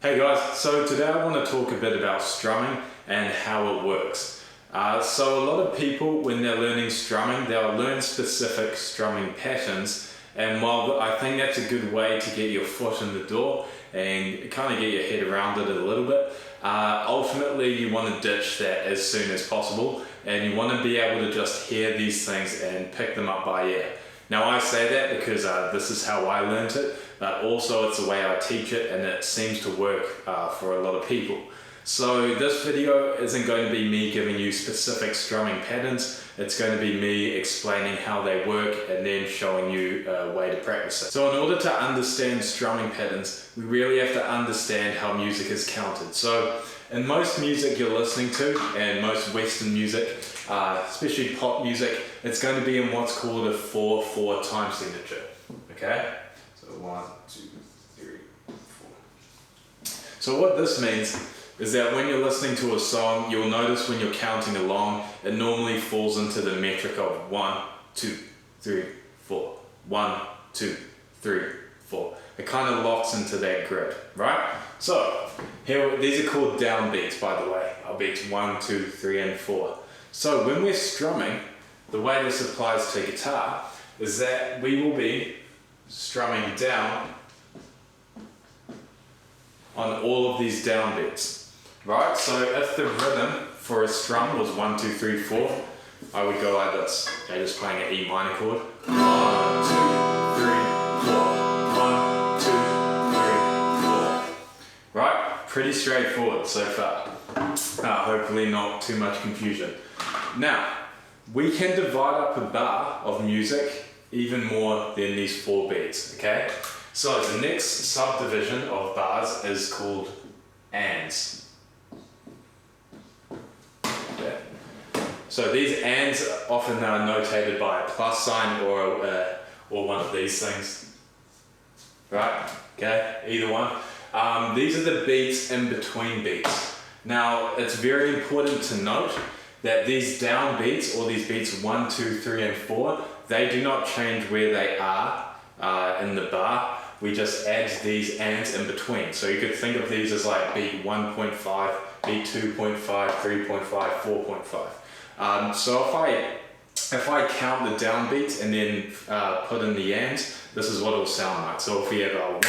Hey guys, so today I want to talk a bit about strumming and how it works. So a lot of people, when they're learning strumming, they'll learn specific strumming patterns, and while I think that's a good way to get your foot in the door and kind of get your head around it a little bit, ultimately you want to ditch that as soon as possible, and you want to be able to just hear these things and pick them up by ear. Now I say that because this is how I learned it, but also it's the way I teach it, and it seems to work for a lot of people. So this video isn't going to be me giving you specific strumming patterns, it's going to be me explaining how they work and then showing you a way to practice it. So in order to understand strumming patterns, we really have to understand how music is counted. So in most music you're listening to, and most Western music, especially pop music, it's going to be in what's called a 4/4 time signature. Okay? So 1, 2, 3, 4. So what this means is that when you're listening to a song, you'll notice when you're counting along, it normally falls into the metric of 1, 2, 3, 4. 1, 2, 3, 4. It kind of locks into that grid, right? So here, these are called downbeats, by the way. Our beats 1, 2, 3, and 4. So when we're strumming, the way this applies to guitar is that we will be strumming down on all of these downbeats. Right, so if the rhythm for a strum was 1, 2, 3, 4, I would go like this. Okay, just playing an E minor chord. 1, 2, 3, 4. 1, 2, 3, 4. Right, pretty straightforward so far. Hopefully not too much confusion. Now, we can divide up a bar of music even more than these 4 beats, okay? So the next subdivision of bars is called ands. So these ands often are notated by a plus sign or one of these things, right? Okay, either one. These are the beats in between beats. Now, it's very important to note that these down beats, or these beats 1, 2, 3, and 4, they do not change where they are in the bar. We just add these ands in between. So you could think of these as like beat 1.5, beat 2.5, 3.5, 4.5. So if I count the downbeats and then put in the ands, this is what it will sound like. So if we have a 1,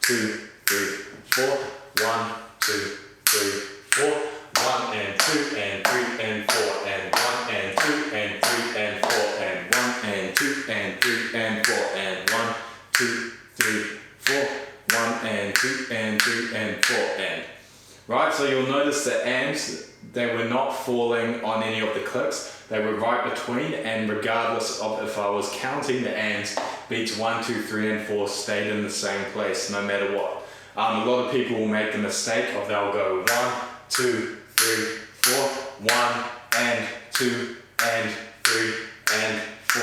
2, 3, 4, 1, 2, 3, 4, 1 and 2 and 3 and 4 and 1 and 2 and 3 and 4 and 1 and 2 and 3 and 4 and 1, 2, 3, 4, 1 and 2 and 3 and 4 and. Right, so you'll notice the ands, they were not falling on any of the clicks, they were right between, and regardless of if I was counting the ands, beats 1, 2, 3, and 4 stayed in the same place no matter what. A lot of people will make the mistake of they'll go 1, 2, 3, 4, 1, and 2, and 3, and 4,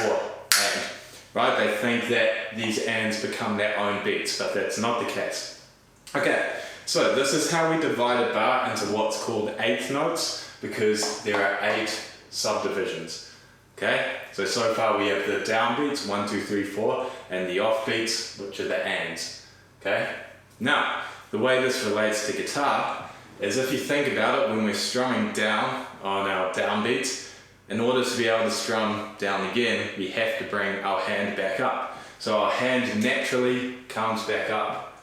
and. Right, they think that these ands become their own beats, but that's not the case. Okay. So this is how we divide a bar into what's called eighth notes, because there are 8 subdivisions. Okay, so far we have the downbeats 1, 2, 3, 4, and the offbeats, which are the ands. Okay, now the way this relates to guitar is, if you think about it, when we're strumming down on our downbeats, in order to be able to strum down again, we have to bring our hand back up. So our hand naturally comes back up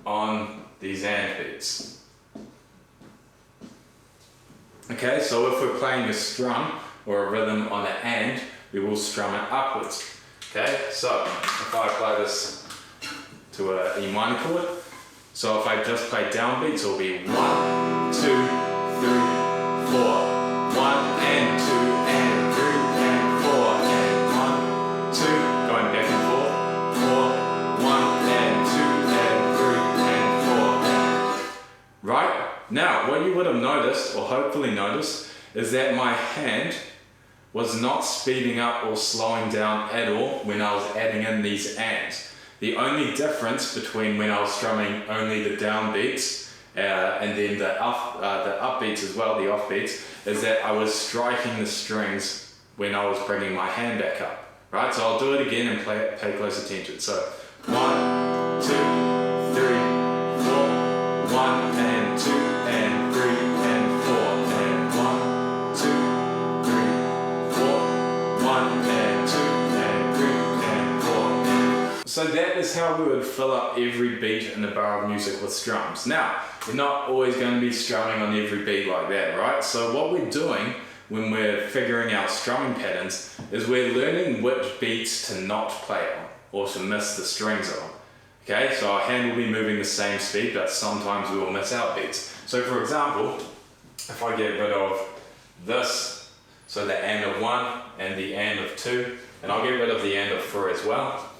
on these and beats. Okay, so if we're playing a strum or a rhythm on an and, we will strum it upwards. Okay, so if I apply this to an E minor chord, so if I just play downbeats, it'll be 1, 2, 3, 4, 1 and 2 and 3 and 4 and 1, 2, going back and forth, 4, 1 and 2 and 3 and 4. Right? Now, what you would have noticed, or hopefully noticed, is that my hand was not speeding up or slowing down at all when I was adding in these ands. The only difference between when I was strumming only the downbeats and then the upbeats as well, the offbeats, is that I was striking the strings when I was bringing my hand back up. Right? So I'll do it again and pay close attention. So 1, 2, 3, 4, 1, is how we would fill up every beat in a bar of music with strums. Now, we're not always going to be strumming on every beat like that, right? So what we're doing when we're figuring out strumming patterns is we're learning which beats to not play on or to miss the strings on. Okay, so our hand will be moving the same speed, but sometimes we will miss out beats. So for example, if I get rid of this, so the and of 1 and the and of 2, and I'll get rid of the and of 3 as well.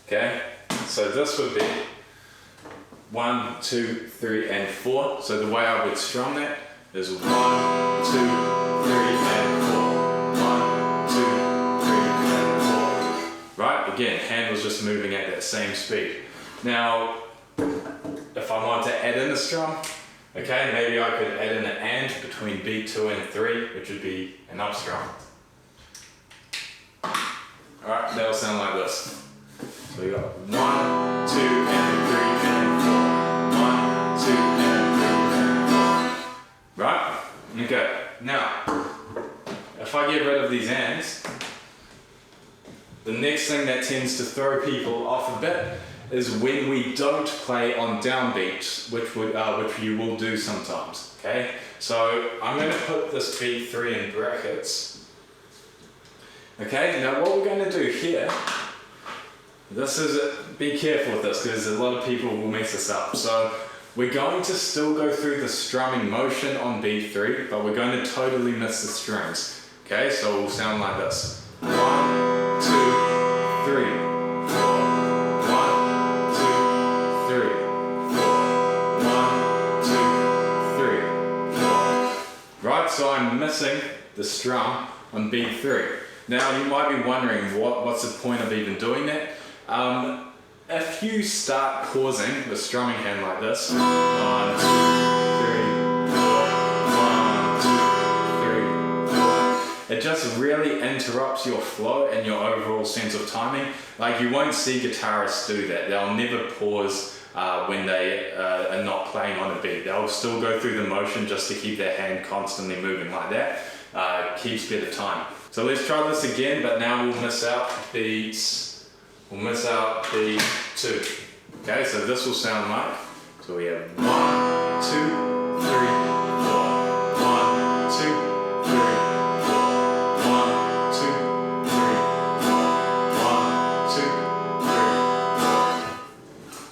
Okay, so this would be 1, 2, 3, and 4. So the way I would strum that is 1, 2, 3, and 4. 1, 2, 3, and 4. Right, again, hand was just moving at that same speed. Now, if I want to add in a strum, okay, maybe I could add in an and between beat 2 and 3, which would be an up strum. Alright, that'll sound like this. So we got 1, 2, and 3, and 4. 1, 2, and 3, and 4. Right? Okay. Now, if I get rid of these ands, the next thing that tends to throw people off a bit is when we don't play on downbeats, which you will do sometimes. Okay? So I'm going to put this beat 3 in brackets. Okay, now what we're going to do here, be careful with this because a lot of people will mess this up. So we're going to still go through the strumming motion on beat 3, but we're going to totally miss the strings. Okay, so it will sound like this. 1, 2, 3, 4. 1, 2, 3, 4. 1, 2, 3, 4. Right, so I'm missing the strum on beat 3. Now you might be wondering what's the point of even doing that? If you start pausing the strumming hand like this, 1, 2, 3, 4, 1, 2, 3, 4, it just really interrupts your flow and your overall sense of timing. Like you won't see guitarists do that. They'll never pause when they are not playing on a beat. They'll still go through the motion just to keep their hand constantly moving like that. Keeps better time. So let's try this again, but now we'll miss out beats. We'll miss out beat 2. Okay, so this will sound like, so we have 1, 2, 3, 4. 1, 2, 3, 4. 1, 2, 3, 4. 1, 2, 3,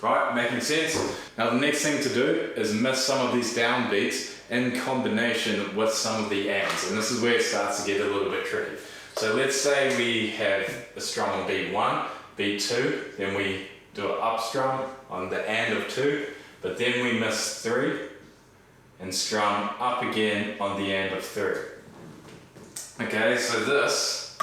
4. Right, making sense? Now the next thing to do is miss some of these down beats in combination with some of the ands, and this is where it starts to get a little bit tricky. So let's say we have a strum on beat 1, beat 2, then we do an up strum on the and of 2, but then we miss 3 and strum up again on the and of 3. Okay, so this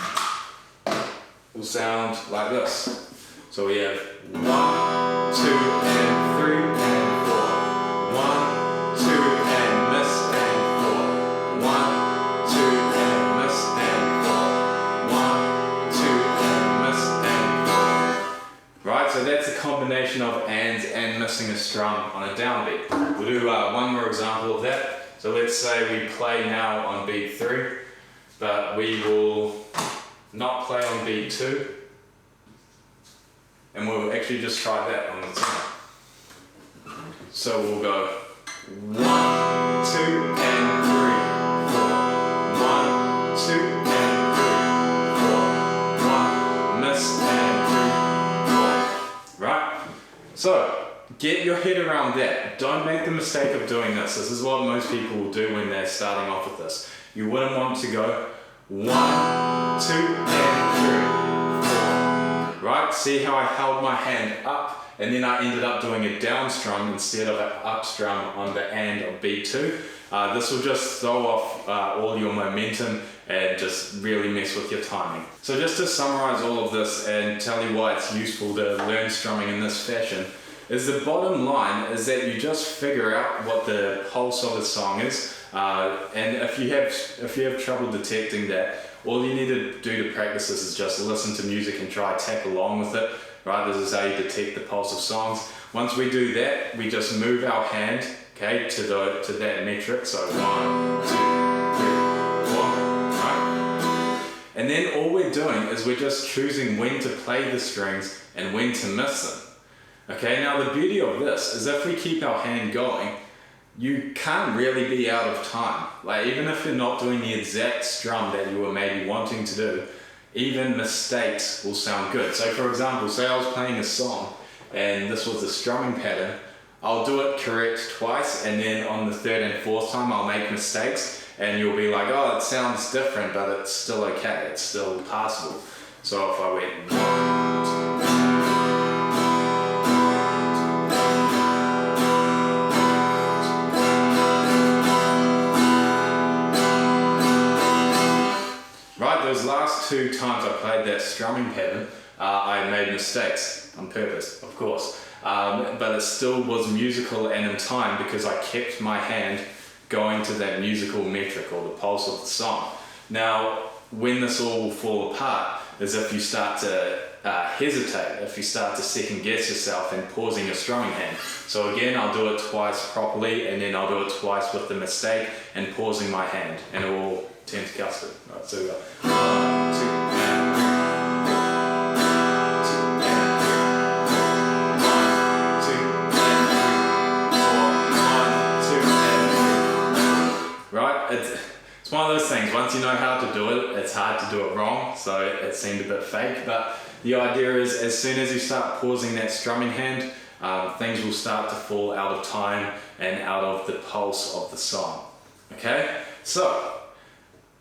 will sound like this. So we have 1, 2, and 3, and 4. 1, 2, and miss, and 4. 1, 2, and miss, and 4. 1, 2, and miss, and 4. Right, so that's a combination of ands and missing a strum on a downbeat. We'll do one more example of that. So let's say we play now on beat 3, but we will not play on beat 2. And we'll actually just try that on the time. So we'll go 1, 2, and 3, 4. 1, 2, and 3, 4. 1, miss, and 3, 4. Right? So get your head around that. Don't make the mistake of doing this. This is what most people will do when they're starting off with this. You wouldn't want to go 1, 2, and 3. Right, see how I held my hand up and then I ended up doing a down strum instead of an up strum on the and of beat 2. This will just throw off all your momentum and just really mess with your timing. So just to summarize all of this and tell you why it's useful to learn strumming in this fashion, is the bottom line is that you just figure out what the pulse of a song is, and if you have trouble detecting that, all you need to do to practice this is just listen to music and try to tap along with it. Right, this is how you detect the pulse of songs. Once we do that, we just move our hand, okay, to that metric. So 1, 2, 3, 4, right? And then all we're doing is we're just choosing when to play the strings and when to miss them. Okay, now the beauty of this is if we keep our hand going, you can't really be out of time. Like even if you're not doing the exact strum that you were maybe wanting to do, even mistakes will sound good. So for example, say I was playing a song and this was a strumming pattern, I'll do it correct twice and then on the third and fourth time I'll make mistakes and you'll be like, oh, it sounds different, but it's still okay, it's still passable. So if I went 1, 2, those last 2 times I played that strumming pattern, I made mistakes on purpose, of course, but it still was musical and in time because I kept my hand going to that musical metric or the pulse of the song. Now, when this all will fall apart is if you start to hesitate, if you start to second guess yourself and pausing your strumming hand. So again, I'll do it twice properly and then I'll do it twice with the mistake and pausing my hand, and it will turn to custard. Right, so we go 1, 2, and 3, 1, 2, and 3, 4, 1, 2, and 3. Right, it's one of those things, once you know how to do it, it's hard to do it wrong, so it seemed a bit fake, but the idea is as soon as you start pausing that strumming hand, things will start to fall out of time and out of the pulse of the song. Okay, so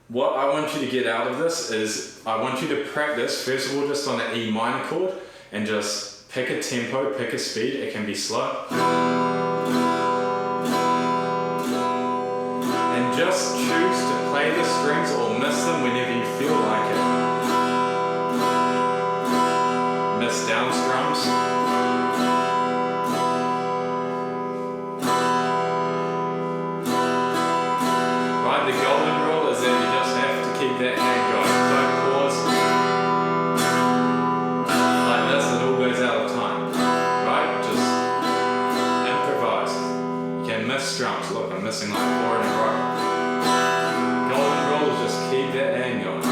what I want you to get out of this is I want you to practice first of all just on an E minor chord and just pick a tempo, pick a speed, it can be slow. And just choose to play the strings or miss them whenever you feel like it. Miss down strums. Right, the golden rule is that you just have to keep that hand going. Don't pause. Like this, it all goes out of time. Right? Just improvise. You can miss strums. Look, I'm missing like 4 in a row. Golden rule is just keep that hand going.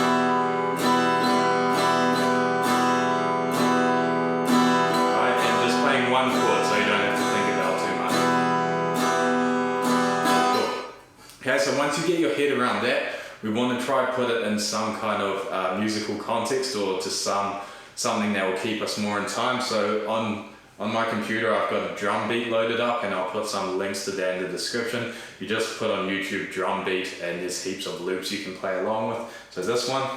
Right? And just playing one chord so you don't have to think about too much. Cool. Okay, so once you get your head around that, we want to try to put it in some kind of musical context or to something that will keep us more in time. So on my computer I've got a drum beat loaded up and I'll put some links to that in the description. You just put on YouTube drum beat and there's heaps of loops you can play along with. So this one,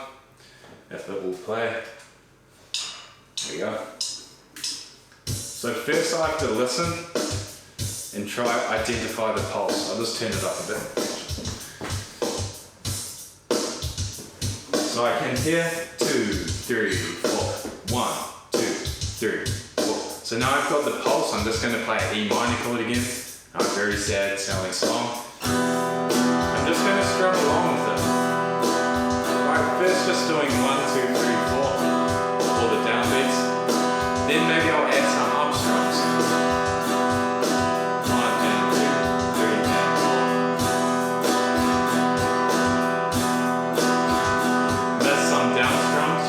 if it will play, there we go. So first I have to listen and try to identify the pulse. I'll just turn it up a bit. So I can hear 2, 3, 4, 1, 2, 3, 4. So now I've got the pulse, I'm just going to play an E minor chord again. A very sad sounding song. I'm just going to strum along with it. Right, first just doing 1, 2, 3, 4, all the downbeats. Then maybe I'll add some up strums. 1 and 2, 3 and 4. Miss some down strums.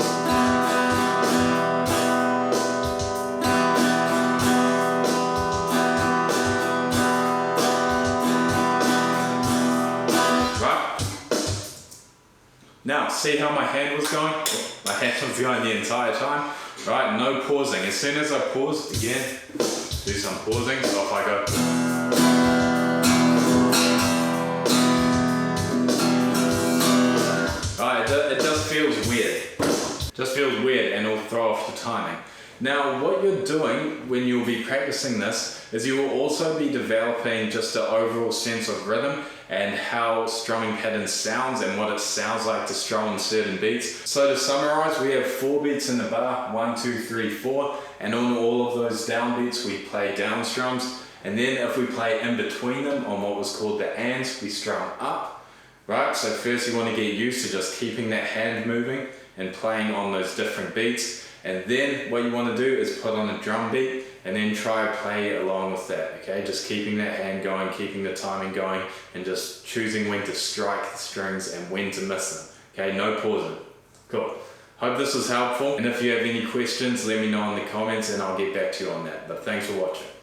Right. Now, see how my hand was going? My hand was going the entire time. Right, no pausing. As soon as I pause, again, do some pausing. So if I go, right, it just feels weird. Just feels weird and it'll throw off the timing. Now, what you're doing when you'll be practicing this is you will also be developing just an overall sense of rhythm and how strumming patterns sounds and what it sounds like to strum on certain beats. So to summarize, we have 4 beats in the bar, 1, 2, 3, 4, and on all of those down beats we play down strums, and then if we play in between them on what was called the ands, we strum up, right? So first you want to get used to just keeping that hand moving and playing on those different beats, and then what you want to do is put on a drum beat and then try to play along with that, okay? Just keeping that hand going, keeping the timing going, and just choosing when to strike the strings and when to miss them, okay? No pausing. Cool. Hope this was helpful, and if you have any questions, let me know in the comments and I'll get back to you on that. But thanks for watching.